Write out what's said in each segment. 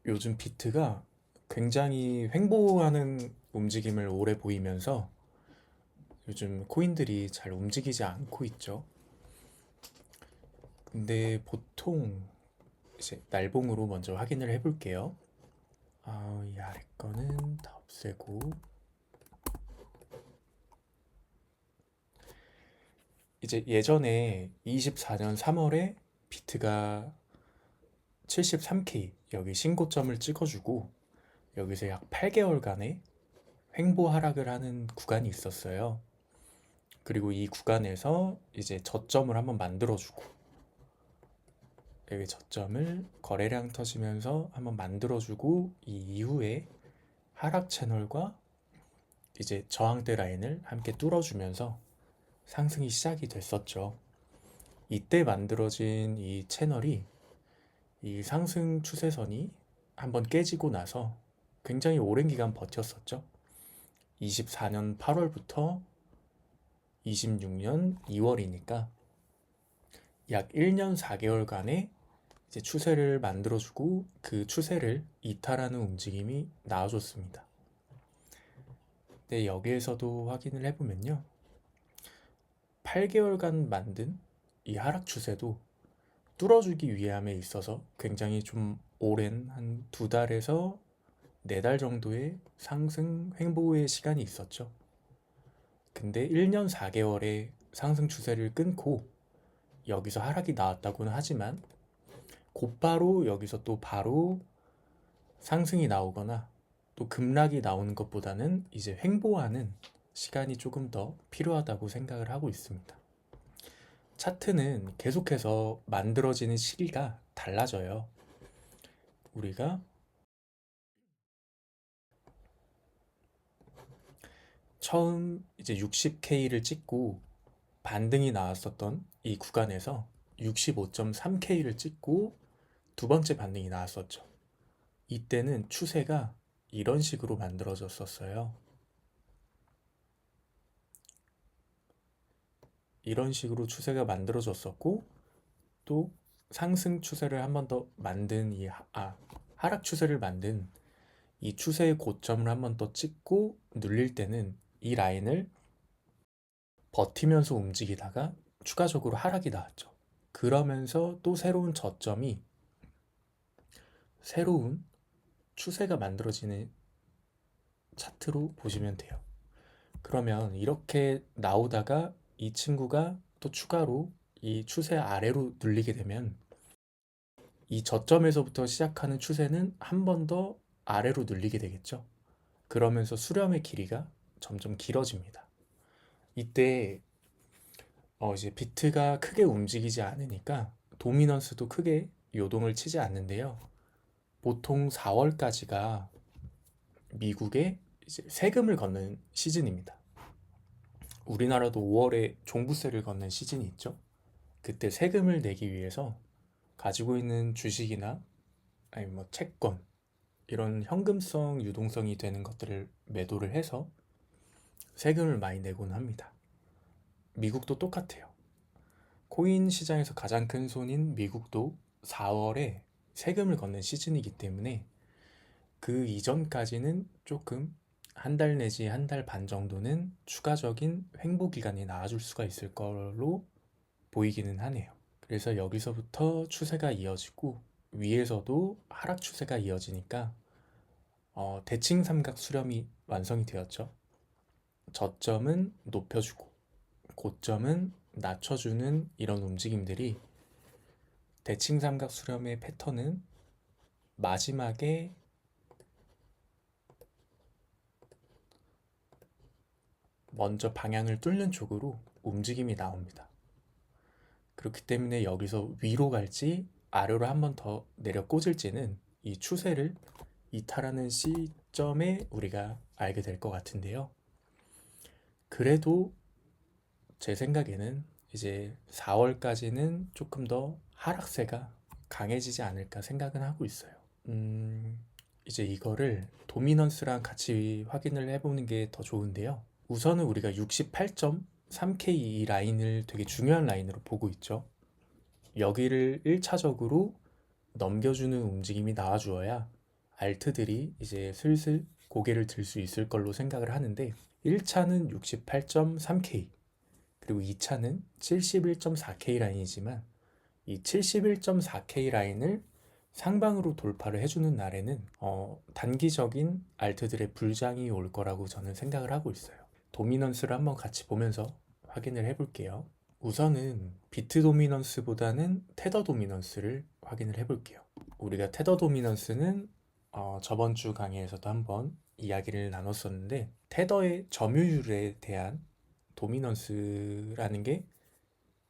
요즘 비트가 굉장히 횡보하는 움직임을 오래 보이면서 요즘 코인들이 잘 움직이지 않고 있죠. 근데 보통 이제 날봉으로 먼저 확인을 해볼게요. 이 아래 거는 다 없애고 이제 예전에 24년 3월에 비트가 73K 여기 신고점을 찍어주고 여기서 약 8개월간의 횡보 하락을 하는 구간이 있었어요. 그리고 이 구간에서 이제 저점을 한번 만들어주고 여기 저점을 거래량 터지면서 한번 만들어주고 이 이후에 하락 채널과 이제 저항대 라인을 함께 뚫어주면서 상승이 시작이 됐었죠. 이때 만들어진 이 채널이 이 상승 추세선이 한번 깨지고 나서 굉장히 오랜 기간 버텼었죠. 24년 8월부터 26년 2월이니까 약 1년 4개월간의 이제 추세를 만들어주고 그 추세를 이탈하는 움직임이 나와줬습니다. 네, 여기에서도 확인을 해보면요. 8개월간 만든 이 하락 추세도 뚫어주기 위함에 있어서 굉장히 좀 오랜 한 2달에서 4달 정도의 상승 횡보의 시간이 있었죠. 근데 1년 4개월의 상승 추세를 끊고 여기서 하락이 나왔다고는 하지만 곧바로 여기서 또 바로 상승이 나오거나 또 급락이 나오는 것보다는 이제 횡보하는 시간이 조금 더 필요하다고 생각을 하고 있습니다. 차트는 계속해서 만들어지는 시기가 달라져요. 우리가 처음 이제 60K를 찍고 반등이 나왔었던 이 구간에서 65.3K를 찍고 두 번째 반등이 나왔었죠. 이때는 추세가 이런 식으로 만들어졌었어요. 이런 식으로 추세가 만들어졌었고 또 상승 추세를 한 번 더 만든 하락 추세를 만든 이 추세의 고점을 한 번 더 찍고 눌릴 때는 이 라인을 버티면서 움직이다가 추가적으로 하락이 나왔죠. 그러면서 또 새로운 저점이 새로운 추세가 만들어지는 차트로 보시면 돼요. 그러면 이렇게 나오다가 이 친구가 또 추가로 이 추세 아래로 눌리게 되면 이 저점에서부터 시작하는 추세는 한 번 더 아래로 눌리게 되겠죠. 그러면서 수렴의 길이가 점점 길어집니다. 이때 이제 비트가 크게 움직이지 않으니까 도미넌스도 크게 요동을 치지 않는데요. 보통 4월까지가 미국의 이제 세금을 걷는 시즌입니다. 우리나라도 5월에 종부세를 걷는 시즌이 있죠. 그때 세금을 내기 위해서 가지고 있는 주식이나 아니 뭐 채권 이런 현금성 유동성이 되는 것들을 매도를 해서 세금을 많이 내곤 합니다. 미국도 똑같아요. 코인 시장에서 가장 큰 손인 미국도 4월에 세금을 걷는 시즌이기 때문에 그 이전까지는 조금 한 달 내지 한 달 반 정도는 추가적인 횡보 기간이 나와줄 수가 있을 걸로 보이기는 하네요. 그래서 여기서부터 추세가 이어지고 위에서도 하락 추세가 이어지니까 대칭 삼각 수렴이 완성이 되었죠. 저점은 높여주고 고점은 낮춰주는 이런 움직임들이 대칭 삼각 수렴의 패턴은 마지막에 먼저 방향을 뚫는 쪽으로 움직임이 나옵니다. 그렇기 때문에 여기서 위로 갈지 아래로 한 번 더 내려 꽂을지는 이 추세를 이탈하는 시점에 우리가 알게 될 것 같은데요. 그래도 제 생각에는 이제 4월까지는 조금 더 하락세가 강해지지 않을까 생각은 하고 있어요. 이제 이거를 도미넌스랑 같이 확인을 해보는 게 더 좋은데요. 우선은 우리가 68.3K 이 라인을 되게 중요한 라인으로 보고 있죠. 여기를 1차적으로 넘겨주는 움직임이 나와주어야 알트들이 이제 슬슬 고개를 들 수 있을 걸로 생각을 하는데 1차는 68.3K 그리고 2차는 71.4K 라인이지만 이 71.4K 라인을 상방으로 돌파를 해주는 날에는 단기적인 알트들의 불장이 올 거라고 저는 생각을 하고 있어요. 도미넌스를 한번 같이 보면서 확인을 해볼게요. 우선은 비트 도미넌스보다는 테더 도미넌스를 확인을 해볼게요. 우리가 테더 도미넌스는 저번 주 강의에서도 한번 이야기를 나눴었는데 테더의 점유율에 대한 도미넌스라는 게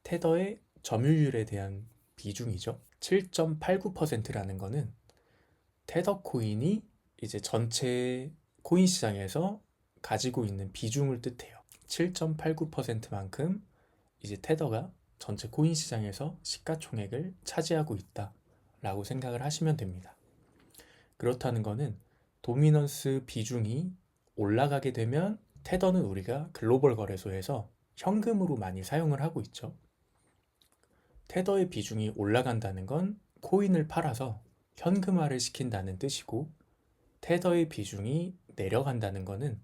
테더의 점유율에 대한 비중이죠. 7.89%라는 거는 테더 코인이 이제 전체 코인 시장에서 가지고 있는 비중을 뜻해요. 7.89%만큼 이제 테더가 전체 코인 시장에서 시가총액을 차지하고 있다라고 생각을 하시면 됩니다. 그렇다는 거는 도미넌스 비중이 올라가게 되면 테더는 우리가 글로벌 거래소에서 현금으로 많이 사용을 하고 있죠. 테더의 비중이 올라간다는 건 코인을 팔아서 현금화를 시킨다는 뜻이고 테더의 비중이 내려간다는 거는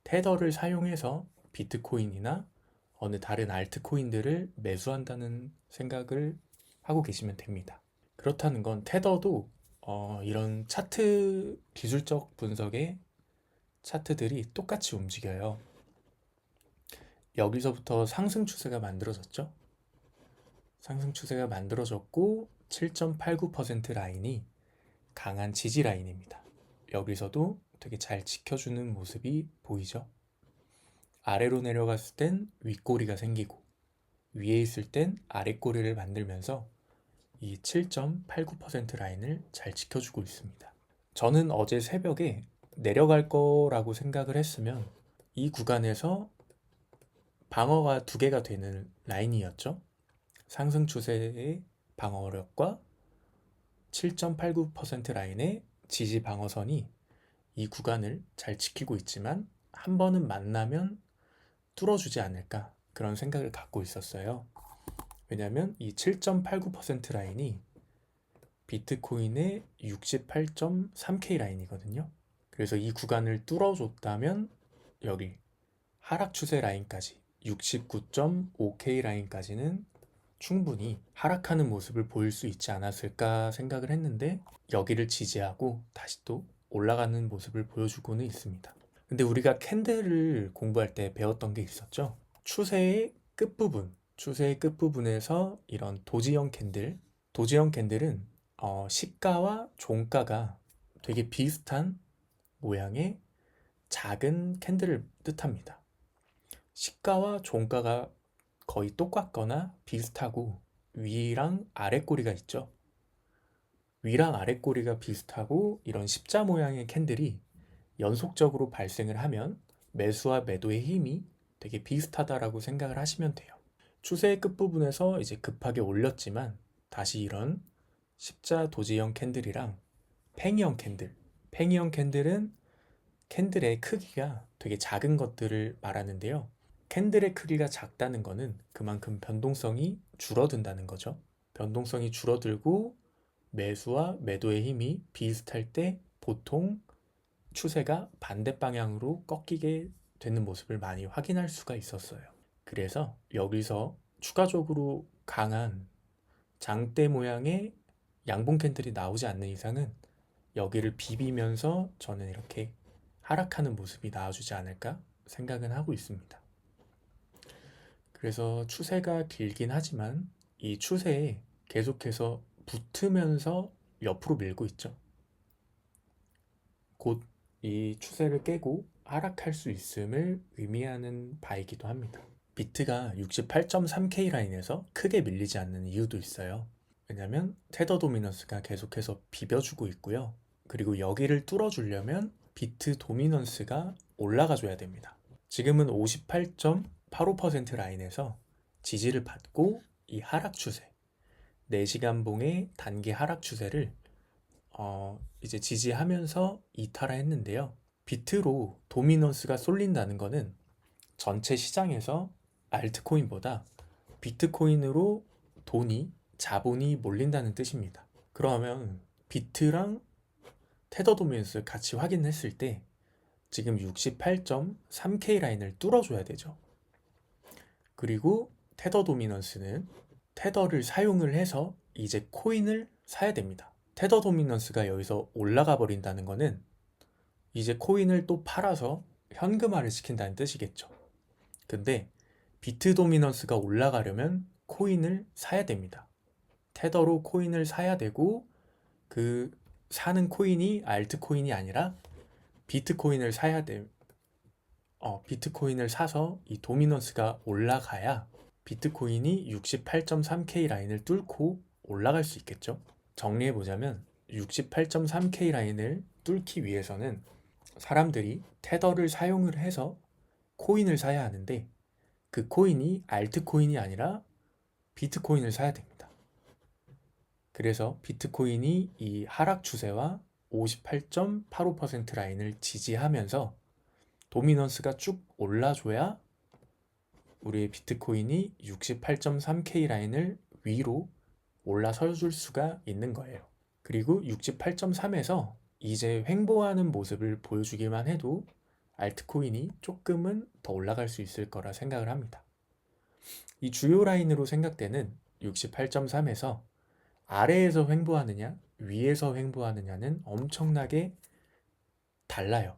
테더를 사용해서 비트코인이나 어느 다른 알트코인들을 매수한다는 생각을 하고 계시면 됩니다. 그렇다는 건 테더도 이런 차트 기술적 분석의 차트들이 똑같이 움직여요. 여기서부터 상승 추세가 만들어졌죠. 상승 추세가 만들어졌고 7.89% 라인이 강한 지지 라인입니다. 여기서도 되게 잘 지켜주는 모습이 보이죠. 아래로 내려갔을 땐 윗꼬리가 생기고 위에 있을 땐 아랫꼬리를 만들면서 이 7.89% 라인을 잘 지켜주고 있습니다. 저는 어제 새벽에 내려갈 거라고 생각을 했으면 이 구간에서 방어가 두 개가 되는 라인이었죠. 상승 추세의 방어력과 7.89% 라인의 지지 방어선이 이 구간을 잘 지키고 있지만 한 번은 만나면 뚫어주지 않을까 그런 생각을 갖고 있었어요. 왜냐하면 이 7.89% 라인이 비트코인의 68.3K 라인이거든요. 그래서 이 구간을 뚫어줬다면 여기 하락 추세 라인까지 69.5K 라인까지는 충분히 하락하는 모습을 보일 수 있지 않았을까 생각을 했는데 여기를 지지하고 다시 또 올라가는 모습을 보여주고는 있습니다. 근데 우리가 캔들을 공부할 때 배웠던 게 있었죠. 추세의 끝부분에서 이런 도지형 캔들은 시가와 종가가 되게 비슷한 모양의 작은 캔들을 뜻합니다. 시가와 종가가 거의 똑같거나 비슷하고 위랑 아랫꼬리가 있죠. 위랑 아랫꼬리가 비슷하고 이런 십자 모양의 캔들이 연속적으로 발생을 하면 매수와 매도의 힘이 되게 비슷하다라고 생각을 하시면 돼요. 추세의 끝부분에서 이제 급하게 올렸지만 다시 이런 십자 도지형 캔들이랑 팽이형 캔들은 캔들의 크기가 되게 작은 것들을 말하는데요. 캔들의 크기가 작다는 거는 그만큼 변동성이 줄어든다는 거죠. 변동성이 줄어들고 매수와 매도의 힘이 비슷할 때 보통 추세가 반대 방향으로 꺾이게 되는 모습을 많이 확인할 수가 있었어요. 그래서 여기서 추가적으로 강한 장대 모양의 양봉 캔들이 나오지 않는 이상은 여기를 비비면서 저는 이렇게 하락하는 모습이 나와주지 않을까 생각은 하고 있습니다. 그래서 추세가 길긴 하지만 이 추세에 계속해서 붙으면서 옆으로 밀고 있죠. 곧 이 추세를 깨고 하락할 수 있음을 의미하는 바이기도 합니다. 비트가 68.3K 라인에서 크게 밀리지 않는 이유도 있어요. 왜냐면 테더 도미넌스가 계속해서 비벼주고 있고요. 그리고 여기를 뚫어주려면 비트 도미넌스가 올라가줘야 됩니다. 지금은 58.85% 라인에서 지지를 받고 이 하락 추세, 4시간 봉의 단기 하락 추세를 이제 지지하면서 이탈했는데요. 비트로 도미넌스가 쏠린다는 거는 전체 시장에서 알트코인보다 비트코인으로 자본이 몰린다는 뜻입니다. 그러면 비트랑 테더 도미넌스 같이 확인했을 때 지금 68.3K 라인을 뚫어줘야 되죠. 그리고 테더 도미넌스는 테더를 사용을 해서 이제 코인을 사야 됩니다. 테더 도미넌스가 여기서 올라가 버린다는 거는 이제 코인을 또 팔아서 현금화를 시킨다는 뜻이겠죠. 근데 비트 도미넌스가 올라가려면 코인을 사야 됩니다. 테더로 코인을 사야 되고 그 사는 코인이 알트코인이 아니라 비트코인을 사야 돼. 비트코인을 사서 이 도미넌스가 올라가야 비트코인이 68.3K 라인을 뚫고 올라갈 수 있겠죠. 정리해보자면 68.3K 라인을 뚫기 위해서는 사람들이 테더를 사용을 해서 코인을 사야 하는데 그 코인이 알트코인이 아니라 비트코인을 사야 됩니다. 그래서 비트코인이 이 하락 추세와 58.85% 라인을 지지하면서 도미넌스가 쭉 올라줘야 우리의 비트코인이 68.3K 라인을 위로 올라서 줄 수가 있는 거예요. 그리고 68.3에서 이제 횡보하는 모습을 보여주기만 해도 알트코인이 조금은 더 올라갈 수 있을 거라 생각을 합니다. 이 주요 라인으로 생각되는 68.3에서 아래에서 횡보하느냐 위에서 횡보하느냐는 엄청나게 달라요.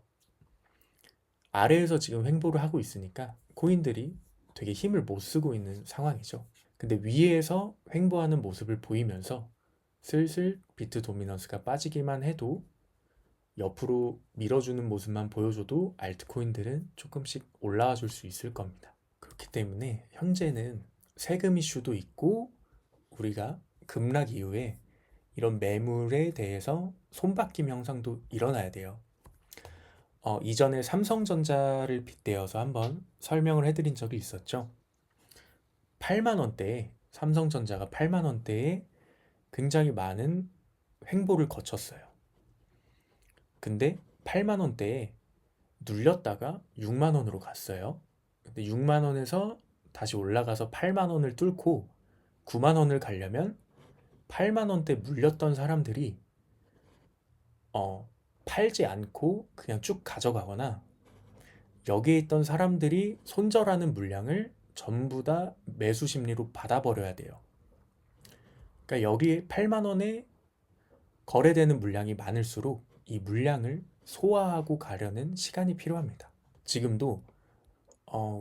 아래에서 지금 횡보를 하고 있으니까 코인들이 되게 힘을 못 쓰고 있는 상황이죠. 근데 위에서 횡보하는 모습을 보이면서 슬슬 비트 도미넌스가 빠지기만 해도 옆으로 밀어주는 모습만 보여줘도 알트코인들은 조금씩 올라와 줄 수 있을 겁니다. 그렇기 때문에 현재는 세금 이슈도 있고 우리가 급락 이후에 이런 매물에 대해서 손바뀜 현상도 일어나야 돼요. 이전에 삼성전자를 빗대어서 한번 설명을 해드린 적이 있었죠. 8만 원대에 삼성전자가 8만 원대에 굉장히 많은 횡보를 거쳤어요. 근데 8만 원대에 눌렸다가 6만 원으로 갔어요. 근데 6만 원에서 다시 올라가서 8만 원을 뚫고 9만 원을 가려면 8만 원대 물렸던 사람들이 팔지 않고 그냥 쭉 가져가거나 여기에 있던 사람들이 손절하는 물량을 전부 다 매수 심리로 받아버려야 돼요. 그러니까 여기 8만 원에 거래되는 물량이 많을수록 이 물량을 소화하고 가려는 시간이 필요합니다. 지금도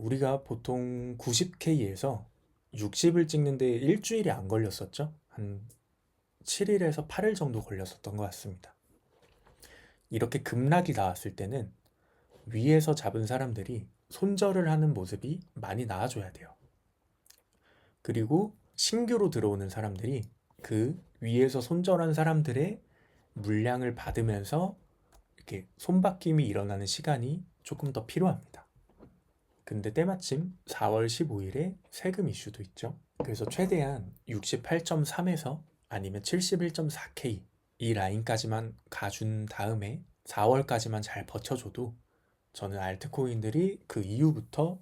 우리가 보통 90K에서 60을 찍는데 일주일이 안 걸렸었죠. 한 7일에서 8일 정도 걸렸었던 것 같습니다. 이렇게 급락이 나왔을 때는 위에서 잡은 사람들이 손절을 하는 모습이 많이 나와줘야 돼요. 그리고 신규로 들어오는 사람들이 그 위에서 손절한 사람들의 물량을 받으면서 이렇게 손바뀜이 일어나는 시간이 조금 더 필요합니다. 근데 때마침 4월 15일에 세금 이슈도 있죠. 그래서 최대한 68.3에서 아니면 71.4K 이 라인까지만 가준 다음에 4월까지만 잘 버텨줘도 저는 알트코인들이 그 이후부터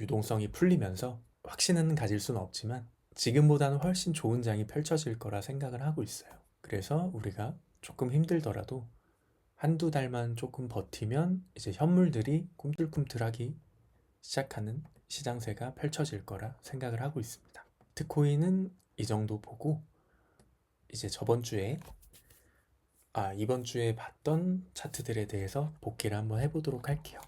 유동성이 풀리면서 확신은 가질 수는 없지만 지금보다는 훨씬 좋은 장이 펼쳐질 거라 생각을 하고 있어요. 그래서 우리가 조금 힘들더라도 한두 달만 조금 버티면 이제 현물들이 꿈틀꿈틀하기 시작하는 시장세가 펼쳐질 거라 생각을 하고 있습니다. 비트코인은 이 정도 보고 이제 이번 주에 봤던 차트들에 대해서 복기를 한번 해보도록 할게요.